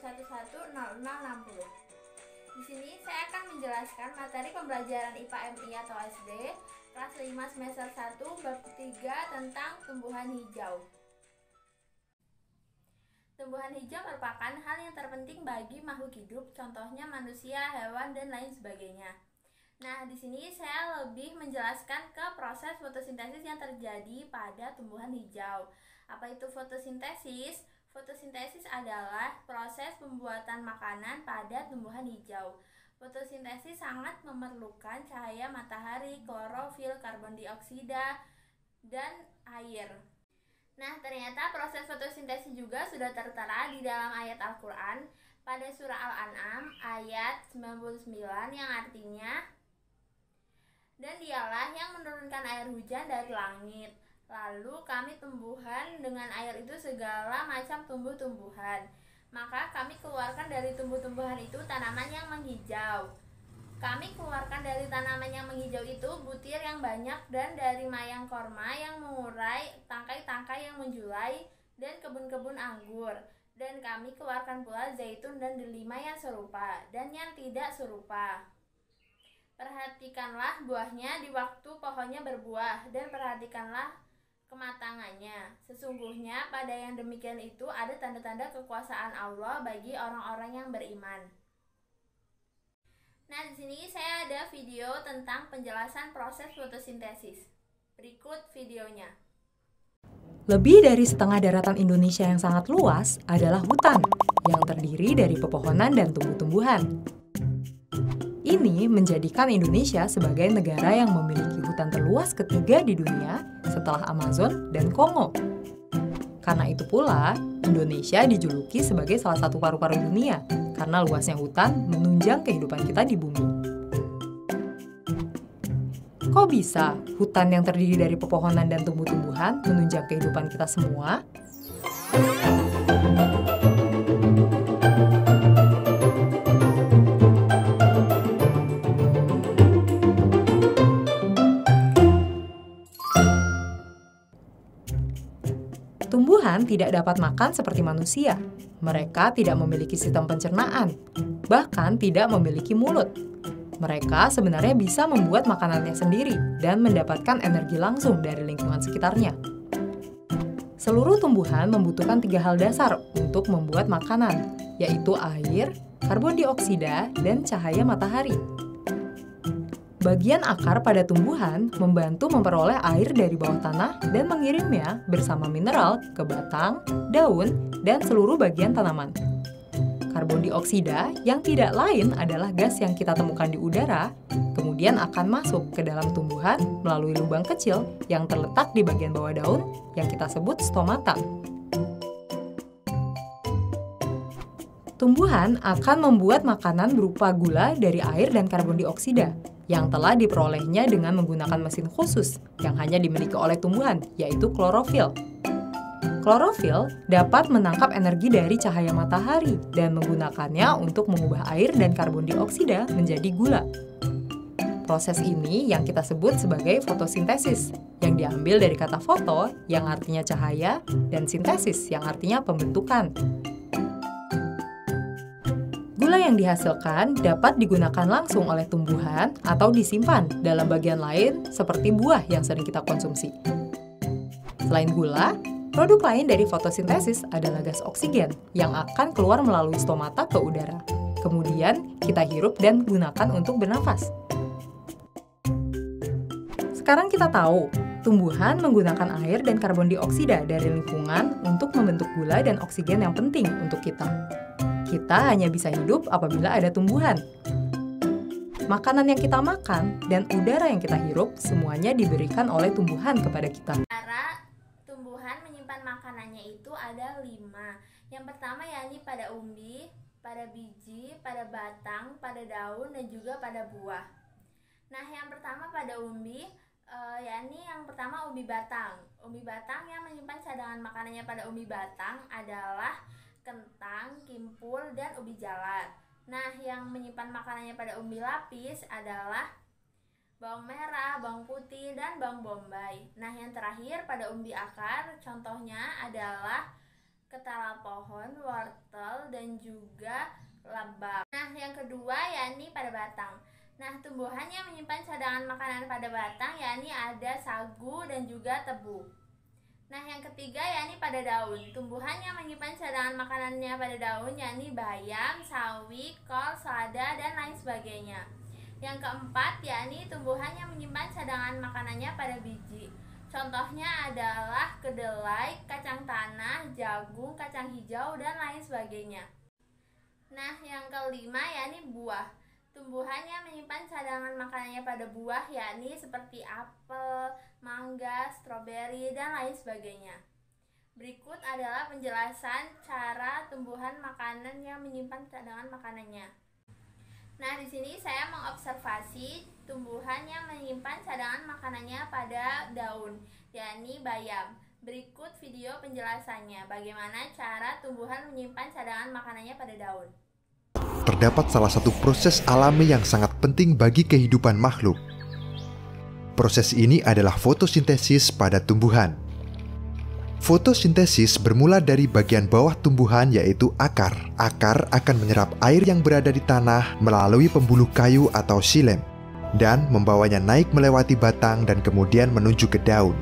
1110060. Di sini saya akan menjelaskan materi pembelajaran IPA MI atau SD kelas 5 semester 1 bab 3 tentang tumbuhan hijau. Tumbuhan hijau merupakan hal yang terpenting bagi makhluk hidup, contohnya manusia, hewan, dan lain sebagainya. Nah, di sini saya lebih menjelaskan ke proses fotosintesis yang terjadi pada tumbuhan hijau. Apa itu fotosintesis? Fotosintesis adalah proses pembuatan makanan pada tumbuhan hijau. Fotosintesis sangat memerlukan cahaya matahari, klorofil, karbon dioksida, dan air. Nah, ternyata proses fotosintesis juga sudah tertera di dalam ayat Al-Quran pada surah Al-An'am ayat 99 yang artinya, dan dialah yang menurunkan air hujan dari langit, lalu kami tumbuhan dengan air itu segala macam tumbuh-tumbuhan. Maka kami keluarkan dari tumbuh-tumbuhan itu tanaman yang menghijau. Kami keluarkan dari tanaman yang menghijau itu butir yang banyak, dan dari mayang korma yang mengurai, tangkai-tangkai yang menjulai, dan kebun-kebun anggur. Dan kami keluarkan pula zaitun dan delima yang serupa dan yang tidak serupa. Perhatikanlah buahnya di waktu pohonnya berbuah, dan perhatikanlah kematangannya. Sesungguhnya pada yang demikian itu ada tanda-tanda kekuasaan Allah bagi orang-orang yang beriman. Nah, di sini saya ada video tentang penjelasan proses fotosintesis. Berikut videonya. Lebih dari setengah daratan Indonesia yang sangat luas adalah hutan, yang terdiri dari pepohonan dan tumbuh-tumbuhan. Ini menjadikan Indonesia sebagai negara yang memiliki hutan terluas ketiga di dunia setelah Amazon dan Kongo. Karena itu pula, Indonesia dijuluki sebagai salah satu paru-paru dunia karena luasnya hutan menunjang kehidupan kita di bumi. Kok bisa hutan yang terdiri dari pepohonan dan tumbuh-tumbuhan menunjang kehidupan kita semua? Tumbuhan tidak dapat makan seperti manusia. Mereka tidak memiliki sistem pencernaan, bahkan tidak memiliki mulut. Mereka sebenarnya bisa membuat makanannya sendiri dan mendapatkan energi langsung dari lingkungan sekitarnya. Seluruh tumbuhan membutuhkan 3 hal dasar untuk membuat makanan, yaitu air, karbon dioksida, dan cahaya matahari. Bagian akar pada tumbuhan membantu memperoleh air dari bawah tanah dan mengirimnya bersama mineral ke batang, daun, dan seluruh bagian tanaman. Karbon dioksida yang tidak lain adalah gas yang kita temukan di udara, kemudian akan masuk ke dalam tumbuhan melalui lubang kecil yang terletak di bagian bawah daun yang kita sebut stomata. Tumbuhan akan membuat makanan berupa gula dari air dan karbon dioksida yang telah diperolehnya dengan menggunakan mesin khusus yang hanya dimiliki oleh tumbuhan, yaitu klorofil. Klorofil dapat menangkap energi dari cahaya matahari dan menggunakannya untuk mengubah air dan karbon dioksida menjadi gula. Proses ini yang kita sebut sebagai fotosintesis, yang diambil dari kata foto yang artinya cahaya dan sintesis yang artinya pembentukan. Gula yang dihasilkan dapat digunakan langsung oleh tumbuhan atau disimpan dalam bagian lain seperti buah yang sering kita konsumsi. Selain gula, produk lain dari fotosintesis adalah gas oksigen yang akan keluar melalui stomata ke udara. Kemudian kita hirup dan gunakan untuk bernafas. Sekarang kita tahu, tumbuhan menggunakan air dan karbon dioksida dari lingkungan untuk membentuk gula dan oksigen yang penting untuk kita. Kita hanya bisa hidup apabila ada tumbuhan. Makanan yang kita makan dan udara yang kita hirup semuanya diberikan oleh tumbuhan kepada kita. Cara tumbuhan menyimpan makanannya itu ada 5. Yang pertama yakni pada umbi, pada biji, pada batang, pada daun, dan juga pada buah. Nah, yang pertama pada umbi, yakni yang pertama umbi batang. Umbi batang yang menyimpan cadangan makanannya pada umbi batang adalah kentang, kimpul, dan ubi jalar. Nah, yang menyimpan makanannya pada umbi lapis adalah bawang merah, bawang putih, dan bawang bombay. Nah, yang terakhir pada umbi akar, contohnya adalah ketala pohon, wortel, dan juga lebah. Nah, yang kedua yakni pada batang. Nah, tumbuhan yang menyimpan cadangan makanan pada batang yakni ada sagu dan juga tebu. Nah, yang ketiga yakni pada daun. Tumbuhan yang menyimpan cadangan makanannya pada daun yakni bayam, sawi, kol, selada, dan lain sebagainya. Yang keempat yakni tumbuhan yang menyimpan cadangan makanannya pada biji. Contohnya adalah kedelai, kacang tanah, jagung, kacang hijau, dan lain sebagainya. Nah, yang kelima yakni buah. Tumbuhan yang menyimpan cadangan makanannya pada buah yakni seperti apel, mangga, stroberi, dan lain sebagainya. Berikut adalah penjelasan cara tumbuhan makanan yang menyimpan cadangan makanannya. Nah, di sini saya mengobservasi tumbuhan yang menyimpan cadangan makanannya pada daun, yakni bayam. Berikut video penjelasannya bagaimana cara tumbuhan menyimpan cadangan makanannya pada daun. Terdapat salah satu proses alami yang sangat penting bagi kehidupan makhluk. Proses ini adalah fotosintesis pada tumbuhan. Fotosintesis bermula dari bagian bawah tumbuhan yaitu akar. Akar akan menyerap air yang berada di tanah melalui pembuluh kayu atau xilem dan membawanya naik melewati batang dan kemudian menuju ke daun.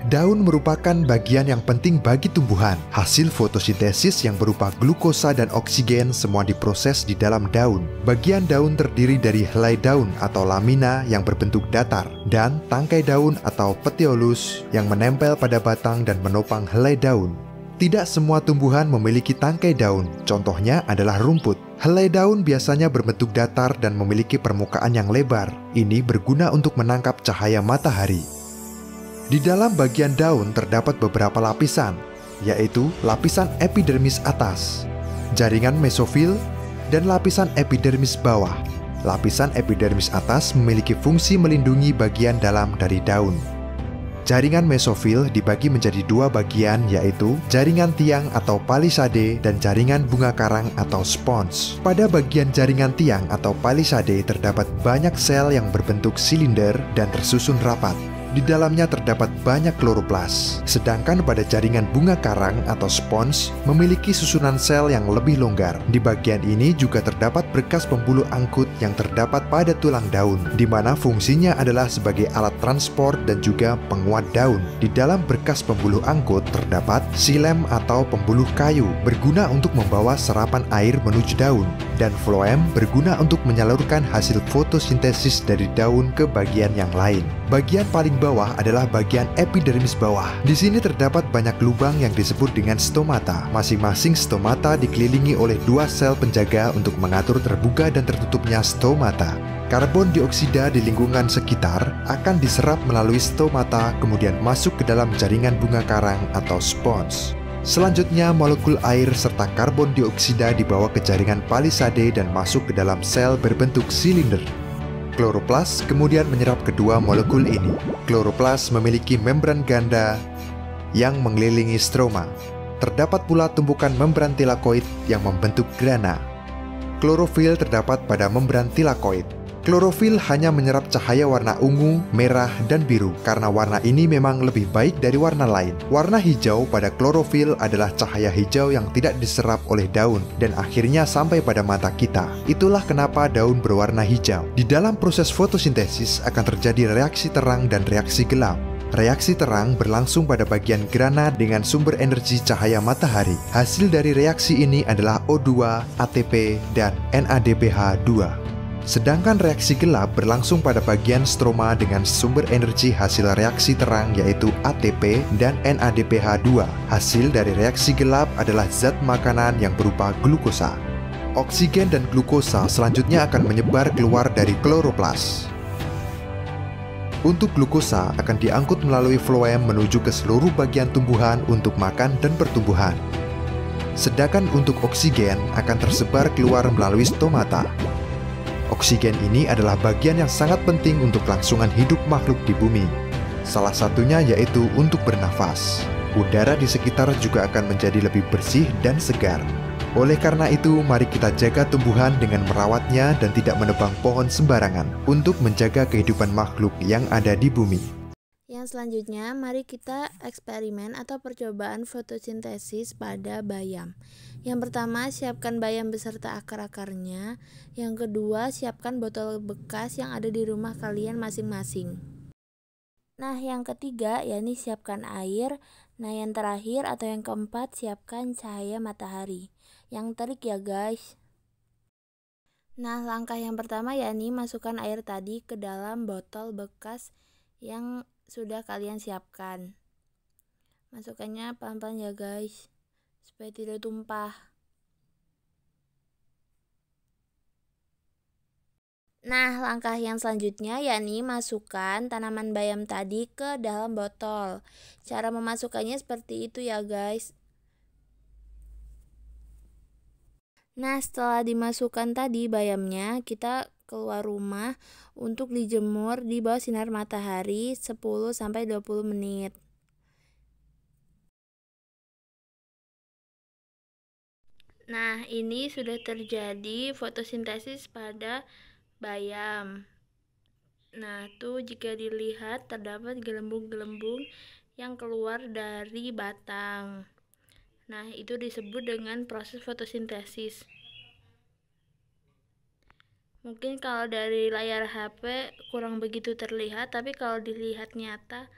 Daun merupakan bagian yang penting bagi tumbuhan. Hasil fotosintesis yang berupa glukosa dan oksigen semua diproses di dalam daun. Bagian daun terdiri dari helai daun atau lamina yang berbentuk datar dan tangkai daun atau petiolus yang menempel pada batang dan menopang helai daun. Tidak semua tumbuhan memiliki tangkai daun. Contohnya adalah rumput. Helai daun biasanya berbentuk datar dan memiliki permukaan yang lebar. Ini berguna untuk menangkap cahaya matahari. Di dalam bagian daun terdapat beberapa lapisan, yaitu lapisan epidermis atas, jaringan mesofil, dan lapisan epidermis bawah. Lapisan epidermis atas memiliki fungsi melindungi bagian dalam dari daun. Jaringan mesofil dibagi menjadi dua bagian, yaitu jaringan tiang atau palisade dan jaringan bunga karang atau spons. Pada bagian jaringan tiang atau palisade terdapat banyak sel yang berbentuk silinder dan tersusun rapat. Di dalamnya terdapat banyak kloroplas. Sedangkan pada jaringan bunga karang atau spons memiliki susunan sel yang lebih longgar. Di bagian ini juga terdapat berkas pembuluh angkut yang terdapat pada tulang daun, di mana fungsinya adalah sebagai alat transport dan juga penguat daun. Di dalam berkas pembuluh angkut terdapat xilem atau pembuluh kayu, berguna untuk membawa serapan air menuju daun, dan floem berguna untuk menyalurkan hasil fotosintesis dari daun ke bagian yang lain. Bagian paling bawah adalah bagian epidermis bawah. Di sini terdapat banyak lubang yang disebut dengan stomata. Masing-masing stomata dikelilingi oleh dua sel penjaga untuk mengatur terbuka dan tertutupnya stomata. Karbon dioksida di lingkungan sekitar akan diserap melalui stomata, kemudian masuk ke dalam jaringan bunga karang atau spons. Selanjutnya, molekul air serta karbon dioksida dibawa ke jaringan palisade dan masuk ke dalam sel berbentuk silinder. Kloroplas kemudian menyerap kedua molekul ini. Kloroplas memiliki membran ganda yang mengelilingi stroma. Terdapat pula tumpukan membran tilakoid yang membentuk grana. Klorofil terdapat pada membran tilakoid. Klorofil hanya menyerap cahaya warna ungu, merah, dan biru karena warna ini memang lebih baik dari warna lain. Warna hijau pada klorofil adalah cahaya hijau yang tidak diserap oleh daun dan akhirnya sampai pada mata kita. Itulah kenapa daun berwarna hijau. Di dalam proses fotosintesis akan terjadi reaksi terang dan reaksi gelap. Reaksi terang berlangsung pada bagian grana dengan sumber energi cahaya matahari. Hasil dari reaksi ini adalah O2, ATP, dan NADPH2. Sedangkan reaksi gelap berlangsung pada bagian stroma dengan sumber energi hasil reaksi terang yaitu ATP dan NADPH2. Hasil dari reaksi gelap adalah zat makanan yang berupa glukosa. Oksigen dan glukosa selanjutnya akan menyebar keluar dari kloroplas. Untuk glukosa akan diangkut melalui floem menuju ke seluruh bagian tumbuhan untuk makan dan pertumbuhan. Sedangkan untuk oksigen akan tersebar keluar melalui stomata. Oksigen ini adalah bagian yang sangat penting untuk kelangsungan hidup makhluk di bumi. Salah satunya yaitu untuk bernafas. Udara di sekitar juga akan menjadi lebih bersih dan segar. Oleh karena itu, mari kita jaga tumbuhan dengan merawatnya dan tidak menebang pohon sembarangan untuk menjaga kehidupan makhluk yang ada di bumi. Yang Nah, selanjutnya mari kita eksperimen atau percobaan fotosintesis pada bayam. Yang pertama, siapkan bayam beserta akar-akarnya. Yang kedua, siapkan botol bekas yang ada di rumah kalian masing-masing. Nah, yang ketiga, yakni siapkan air. Nah, yang terakhir atau yang keempat, siapkan cahaya matahari. Yang terik ya guys. Nah, langkah yang pertama yakni masukkan air tadi ke dalam botol bekas yang sudah kalian siapkan. Masukkannya pelan-pelan ya guys, supaya tidak tumpah. Nah, langkah yang selanjutnya yakni masukkan tanaman bayam tadi ke dalam botol. Cara memasukkannya seperti itu ya guys. Nah, setelah dimasukkan tadi bayamnya, kita keluar rumah untuk dijemur di bawah sinar matahari 10-20 menit. Nah, ini sudah terjadi fotosintesis pada bayam. Nah, tuh jika dilihat terdapat gelembung-gelembung yang keluar dari batang. Nah, itu disebut dengan proses fotosintesis. Mungkin kalau dari layar HP kurang begitu terlihat, tapi kalau dilihat nyata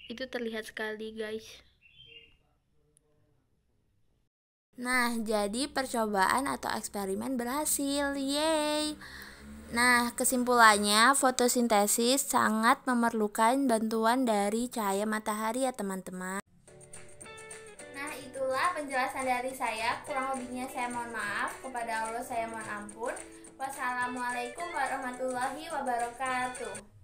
itu terlihat sekali guys. Nah, jadi percobaan atau eksperimen berhasil. Yeay. Nah, kesimpulannya fotosintesis sangat memerlukan bantuan dari cahaya matahari ya teman-teman. Nah, itulah penjelasan dari saya. Kurang lebihnya saya mohon maaf. Kepada Allah saya mohon ampun. Wassalamualaikum warahmatullahi wabarakatuh.